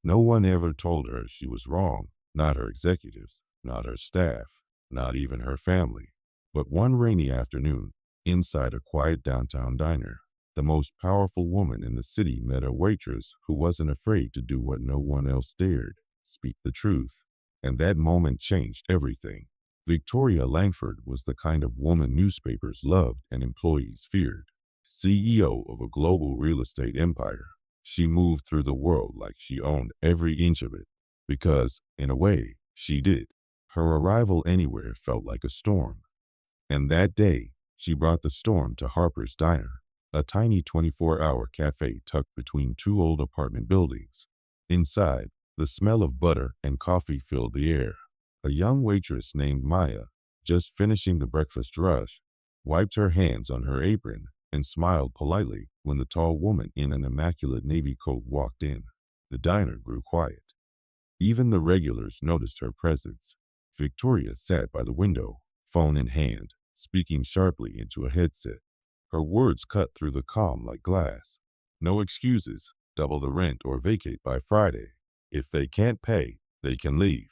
No one ever told her she was wrong, not her executives, not her staff, not even her family. But one rainy afternoon, inside a quiet downtown diner, the most powerful woman in the city met a waitress who wasn't afraid to do what no one else dared, speak the truth. And that moment changed everything. Victoria Langford was the kind of woman newspapers loved and employees feared. CEO of a global real estate empire, she moved through the world like she owned every inch of it, because, in a way, she did. Her arrival anywhere felt like a storm. And that day, she brought the storm to Harper's Diner, a tiny 24-hour cafe tucked between two old apartment buildings. Inside, the smell of butter and coffee filled the air. A young waitress named Maya, just finishing the breakfast rush, wiped her hands on her apron and smiled politely when the tall woman in an immaculate navy coat walked in. The diner grew quiet. Even the regulars noticed her presence. Victoria sat by the window, phone in hand, speaking sharply into a headset. Her words cut through the calm like glass. No excuses, double the rent or vacate by Friday. If they can't pay, they can leave.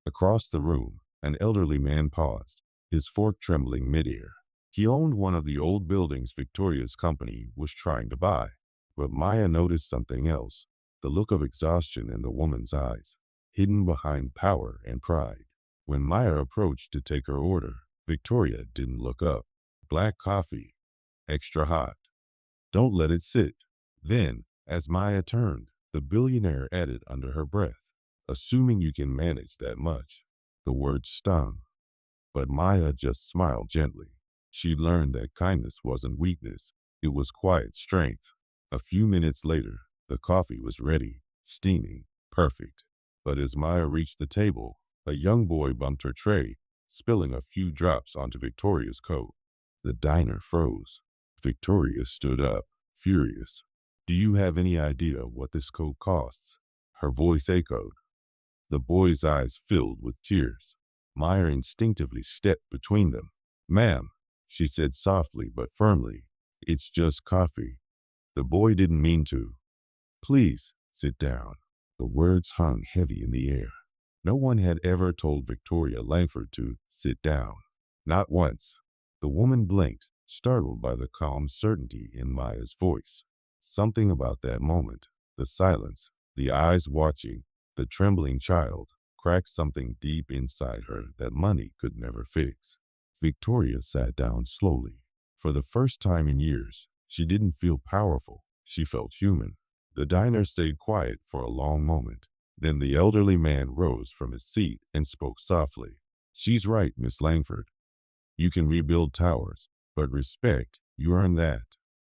Across the room, an elderly man paused, his fork trembling midair. He owned one of the old buildings Victoria's company was trying to buy. But Maya noticed something else, the look of exhaustion in the woman's eyes, hidden behind power and pride. When Maya approached to take her order, Victoria didn't look up. Black coffee, extra hot. Don't let it sit. Then, as Maya turned, the billionaire added under her breath, assuming you can manage that much. The word stung, but Maya just smiled gently. She'd learned that kindness wasn't weakness, it was quiet strength. A few minutes later, the coffee was ready, steaming, perfect. But as Maya reached the table, a young boy bumped her tray, spilling a few drops onto Victoria's coat. The diner froze. Victoria stood up, furious. Do you have any idea what this coat costs? Her voice echoed. The boy's eyes filled with tears. Maya instinctively stepped between them. Ma'am, she said softly but firmly, it's just coffee. The boy didn't mean to. Please, sit down. The words hung heavy in the air. No one had ever told Victoria Langford to sit down. Not once. The woman blinked, startled by the calm certainty in Maya's voice. Something about that moment, the silence, the eyes watching, the trembling child, cracked something deep inside her that money could never fix. Victoria sat down slowly. For the first time in years, she didn't feel powerful. She felt human. The diner stayed quiet for a long moment. Then the elderly man rose from his seat and spoke softly. She's right, Miss Langford. You can rebuild towers, but respect, you earn that.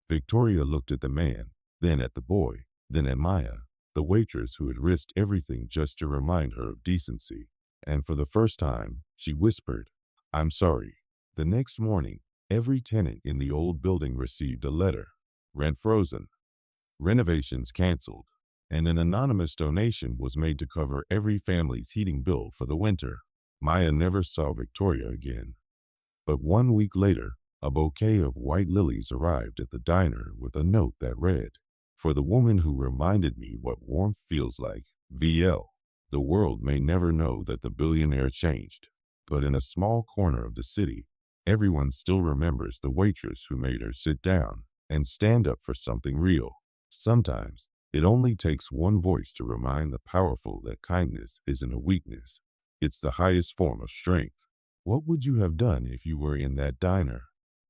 Victoria looked at the man, then at the boy, then at Maya, the waitress who had risked everything just to remind her of decency. And for the first time, she whispered, I'm sorry. The next morning, every tenant in the old building received a letter. Rent frozen, renovations canceled, and an anonymous donation was made to cover every family's heating bill for the winter. Maya never saw Victoria again. But 1 week later, a bouquet of white lilies arrived at the diner with a note that read, For the woman who reminded me what warmth feels like, VL. The world may never know that the billionaire changed, but in a small corner of the city, everyone still remembers the waitress who made her sit down and stand up for something real. Sometimes, it only takes one voice to remind the powerful that kindness isn't a weakness. It's the highest form of strength. What would you have done if you were in that diner?